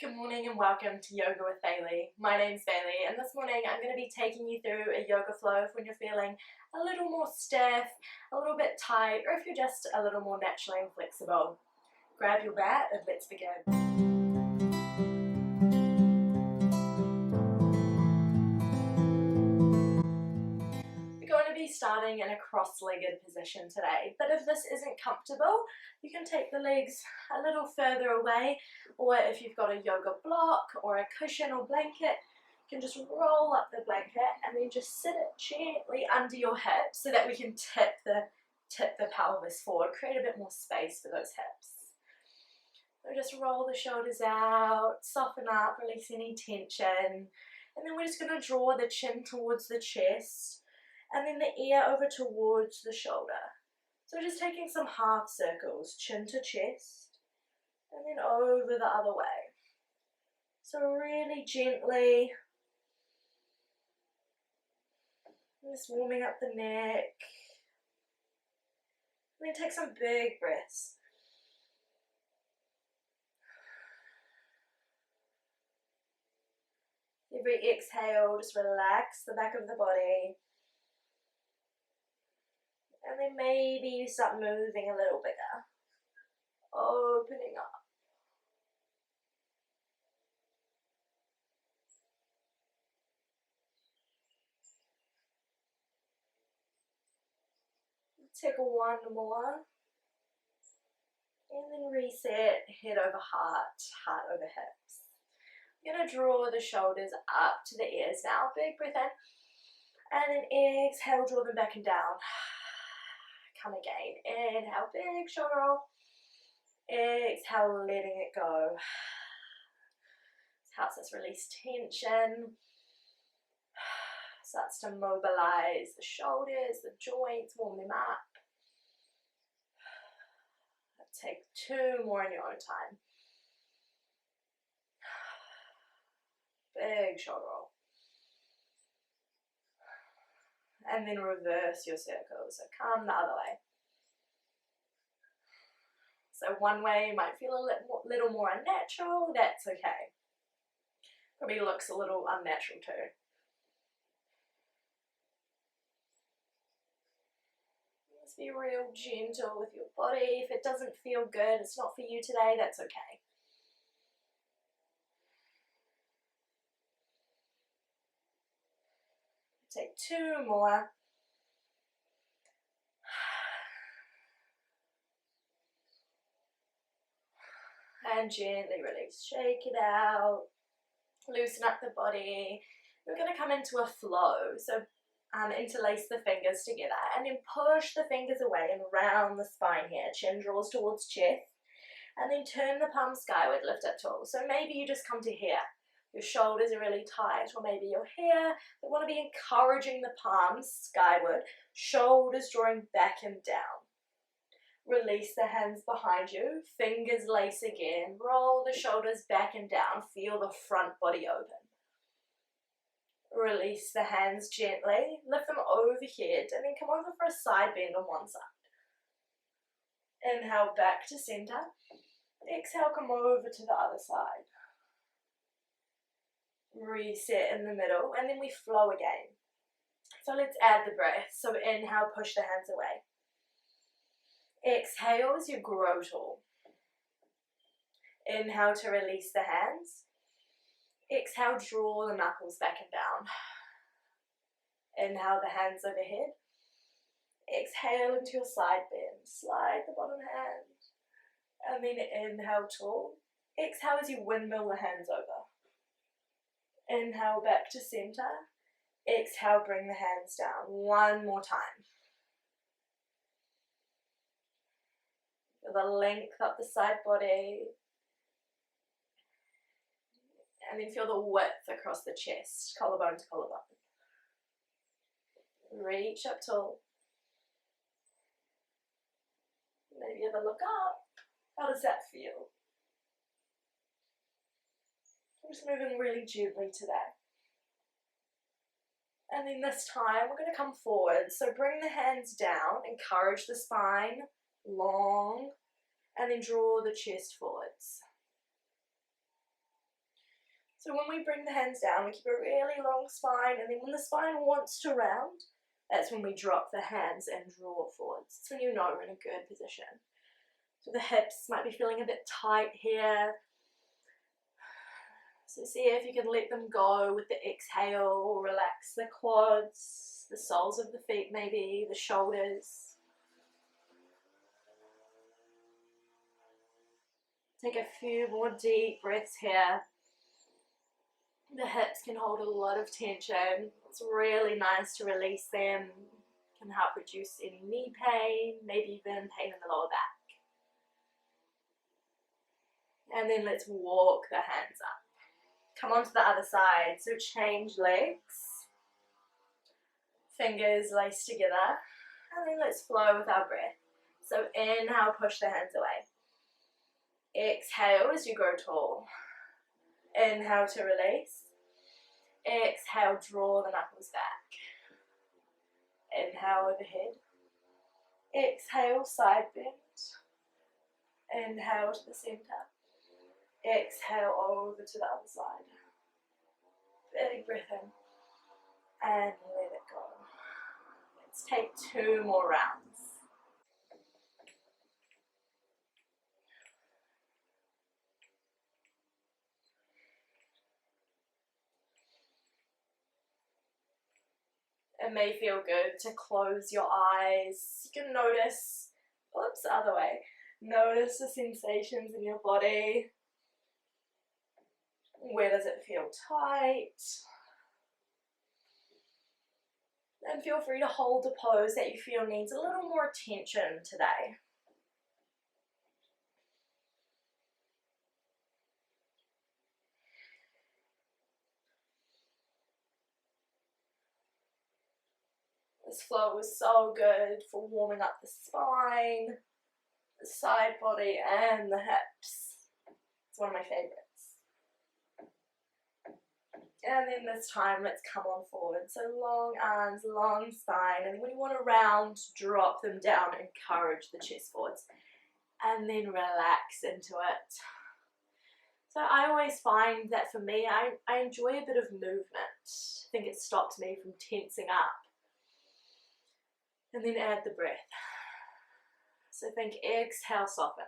Good morning and welcome to Yoga with Bailey. My name's Bailey and this morning I'm going to be taking you through a yoga flow when you're feeling a little more stiff, a little bit tight, or if you're just a little more naturally inflexible. Grab your mat and let's begin. We're going to be starting in a cross-legged position today, but if this isn't comfortable, you can take the legs a little further away, or if you've got a yoga block or a cushion or blanket, you can just roll up the blanket and then just sit it gently under your hips so that we can tip the pelvis forward, create a bit more space for those hips. So just roll the shoulders out, soften up, release any tension, and then we're just going to draw the chin towards the chest and then the ear over towards the shoulder. So we're just taking some half circles, chin to chest, and then over the other way. So really gently, just warming up the neck. And then take some big breaths. Every exhale, just relax the back of the body. And then maybe you start moving a little bigger, opening up. Take one more. And then reset, head over heart, heart over hips. I'm going to draw the shoulders up to the ears now. Big breath in. And then exhale, draw them back and down. Come again. Inhale, big shoulder roll. Exhale, letting it go. This helps us release tension. Starts to mobilize the shoulders, the joints, warm them up. Take two more in your own time. Big shoulder roll. And then reverse your circle, so come the other way. So one way might feel a little more unnatural, that's okay. Probably looks a little unnatural too. Just be real gentle with your body. If it doesn't feel good, it's not for you today, that's okay. Take two more. And gently release, shake it out, loosen up the body. We're going to come into a flow, so interlace the fingers together and then push the fingers away and round the spine here. Chin draws towards chest and then turn the palms skyward, lift up tall. So maybe you just come to here. Your shoulders are really tight, or maybe you're here. We want to be encouraging the palms skyward, shoulders drawing back and down. Release the hands behind you, fingers lace again, roll the shoulders back and down, feel the front body open. Release the hands gently, lift them overhead, and then come over for a side bend on one side. Inhale back to center, exhale come over to the other side. Reset in the middle, and then we flow again. So let's add the breath. So inhale, push the hands away. Exhale as you grow tall. Inhale to release the hands. Exhale, draw the knuckles back and down. Inhale, the hands overhead. Exhale into your side bend. Slide the bottom hand. And then inhale, tall. Exhale as you windmill the hands over. Inhale, back to center. Exhale, bring the hands down. One more time. Feel the length up the side body. And then feel the width across the chest, collarbone to collarbone. Reach up tall. Maybe have a look up. How does that feel? I'm just moving really gently today. And then this time we're going to come forward. So bring the hands down, encourage the spine long, and then draw the chest forwards. So when we bring the hands down, we keep a really long spine, and then when the spine wants to round, that's when we drop the hands and draw forwards. That's when you know we're in a good position. So the hips might be feeling a bit tight here. So see if you can let them go with the exhale, relax the quads, the soles of the feet maybe, the shoulders. Take a few more deep breaths here. The hips can hold a lot of tension. It's really nice to release them. Can help reduce any knee pain, maybe even pain in the lower back. And then let's walk the hands up. Come on to the other side. So change legs. Fingers laced together. And then let's flow with our breath. So inhale, push the hands away. Exhale as you grow tall. Inhale to release. Exhale, draw the knuckles back. Inhale overhead. Exhale, side bend. Inhale to the center. Exhale over to the other side. Big breath in. And let it go. Let's take 2 more rounds. It may feel good to close your eyes. You can notice, oops, other way. Notice the sensations in your body. Where does it feel tight? And feel free to hold the pose that you feel needs a little more attention today. This flow is so good for warming up the spine, the side body, and the hips. It's one of my favorites. And then this time, let's come on forward. So long arms, long spine. And when you want to round, drop them down, encourage the chest forwards. And then relax into it. So I always find that for me, I enjoy a bit of movement. I think it stops me from tensing up. And then add the breath. So think exhale, soften.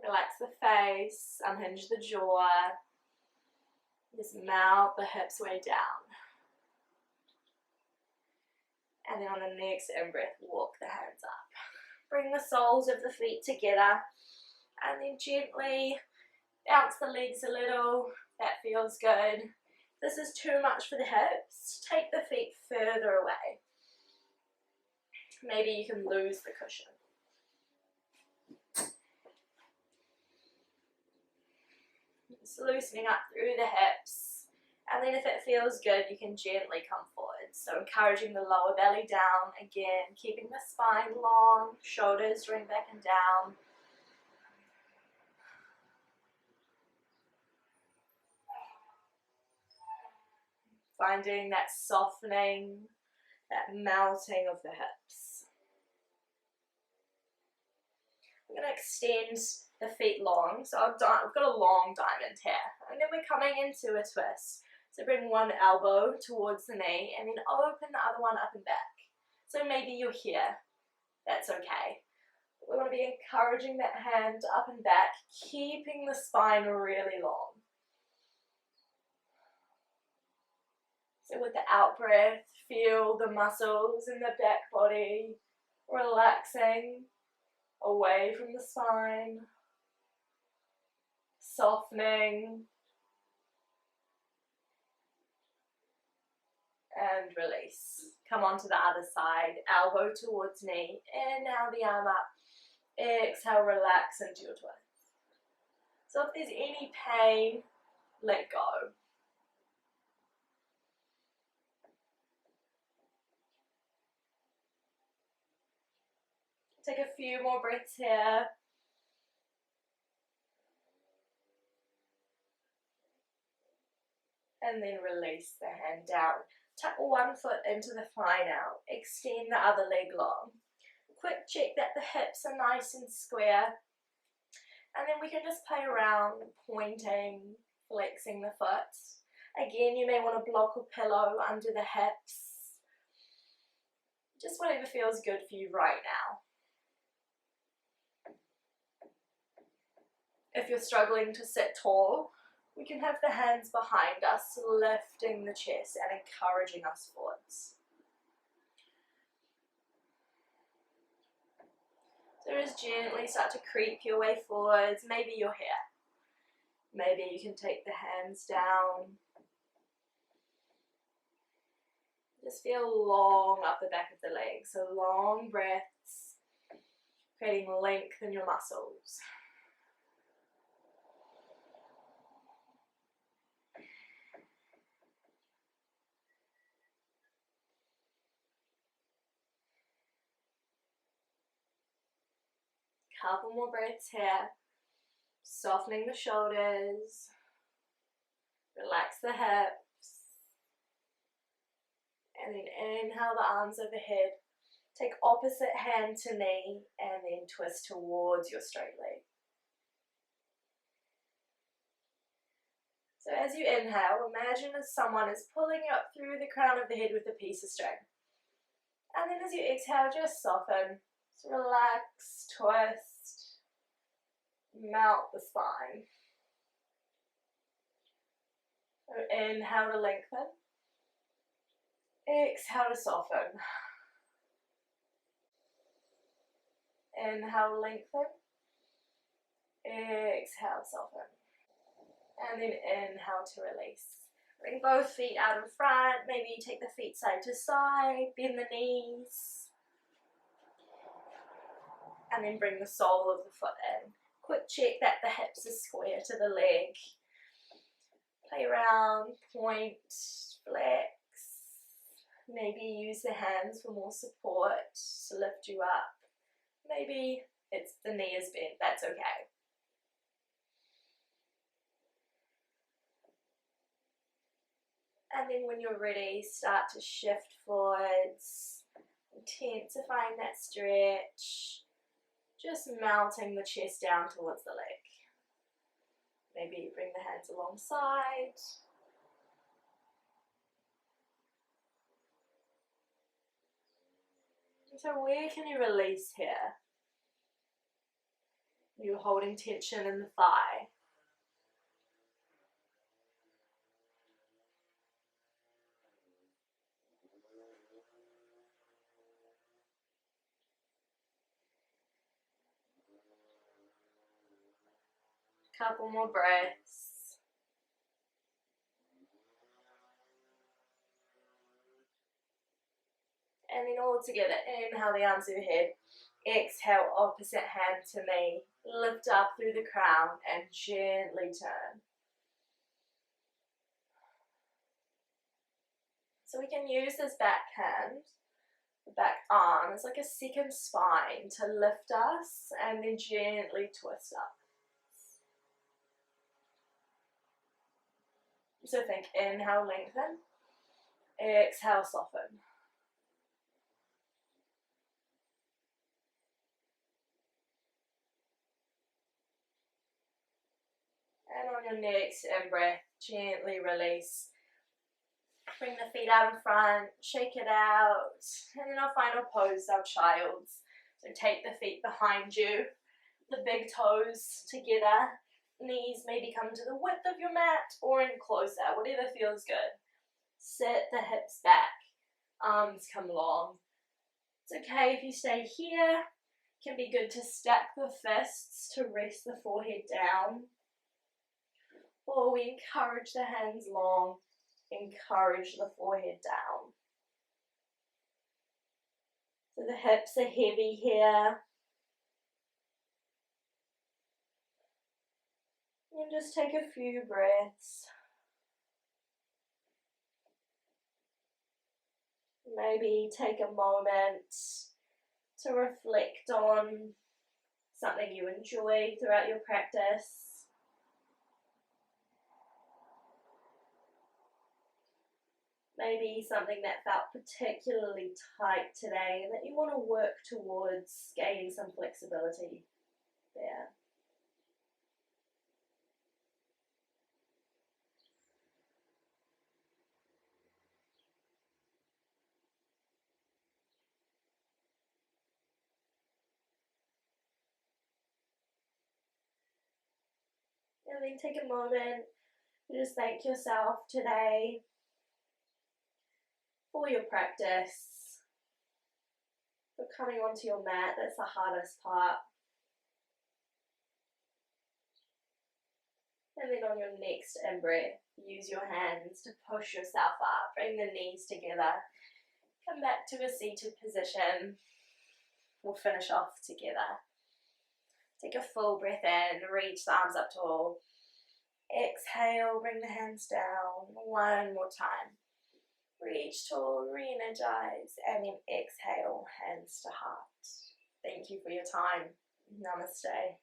Relax the face, unhinge the jaw. Just melt the hips way down. And then on the next in-breath, walk the hands up. Bring the soles of the feet together. And then gently bounce the legs a little. That feels good. If this is too much for the hips, take the feet further away. Maybe you can lose the cushion. Just loosening up through the hips. And then if it feels good, you can gently come forward. So encouraging the lower belly down. Again, keeping the spine long, shoulders drawn back and down. Finding that softening, that melting of the hips. We're going to extend the feet long. So I've got a long diamond here. And then we're coming into a twist. So bring one elbow towards the knee and then open the other one up and back. So maybe you're here. That's okay. We want to be encouraging that hand up and back, keeping the spine really long. So with the out breath, feel the muscles in the back body relaxing away from the spine, softening, and release. Come on to the other side, elbow towards knee, inhale the arm up, exhale, relax into your twist. So if there's any pain, let go. Take a few more breaths here. And then release the hand down. Tuck one foot into the thigh now. Extend the other leg long. Quick check that the hips are nice and square. And then we can just play around, pointing, flexing the foot. Again, you may want to block a pillow under the hips. Just whatever feels good for you right now. If you're struggling to sit tall, we can have the hands behind us, lifting the chest and encouraging us forwards. So just gently start to creep your way forwards. Maybe you're here. Maybe you can take the hands down. Just feel long up the back of the legs. So long breaths, creating length in your muscles. Couple more breaths here. Softening the shoulders. Relax the hips. And then inhale the arms overhead. Take opposite hand to knee and then twist towards your straight leg. So as you inhale, imagine as someone is pulling you up through the crown of the head with a piece of string. And then as you exhale, just soften. So relax, twist, melt the spine. So inhale to lengthen. Exhale to soften. Inhale, lengthen. Exhale, soften. And then inhale to release. Bring both feet out in front. Maybe you take the feet side to side. Bend the knees. And then bring the sole of the foot in. Quick check that the hips are square to the leg. Play around, point, flex. Maybe use the hands for more support to lift you up. Maybe it's the knee is bent, that's okay. And then when you're ready, start to shift forwards, intensifying that stretch, just melting the chest down towards the leg. Maybe bring the hands alongside. So where can you release here? You're holding tension in the thigh. Couple more breaths. And then all together, inhale the arms overhead. Exhale, opposite hand to knee. Lift up through the crown and gently turn. So we can use this back hand, the back arm, as like a second spine to lift us and then gently twist up. So think inhale, lengthen. Exhale, soften. And on your next in-breath, gently release. Bring the feet out in front, shake it out. And then our final pose, our child's. So take the feet behind you, the big toes together. Knees maybe come to the width of your mat or in closer, whatever feels good. Sit the hips back, arms come long. It's okay if you stay here. It can be good to stack the fists to rest the forehead down. Or we encourage the hands long, encourage the forehead down. So the hips are heavy here. And just take a few breaths. Maybe take a moment to reflect on something you enjoyed throughout your practice. maybe something that felt particularly tight today and that you want to work towards gaining some flexibility there. And then take a moment to just thank yourself today for your practice, for coming onto your mat. That's the hardest part. And then on your next in-breath, use your hands to push yourself up. Bring the knees together. Come back to a seated position. We'll finish off together. Take a full breath in, reach the arms up tall. Exhale, bring the hands down. One more time. Reach tall, re-energize, and then exhale, hands to heart. Thank you for your time. Namaste.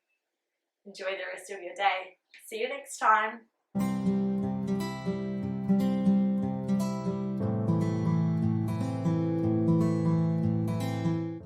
Enjoy the rest of your day. See you next time.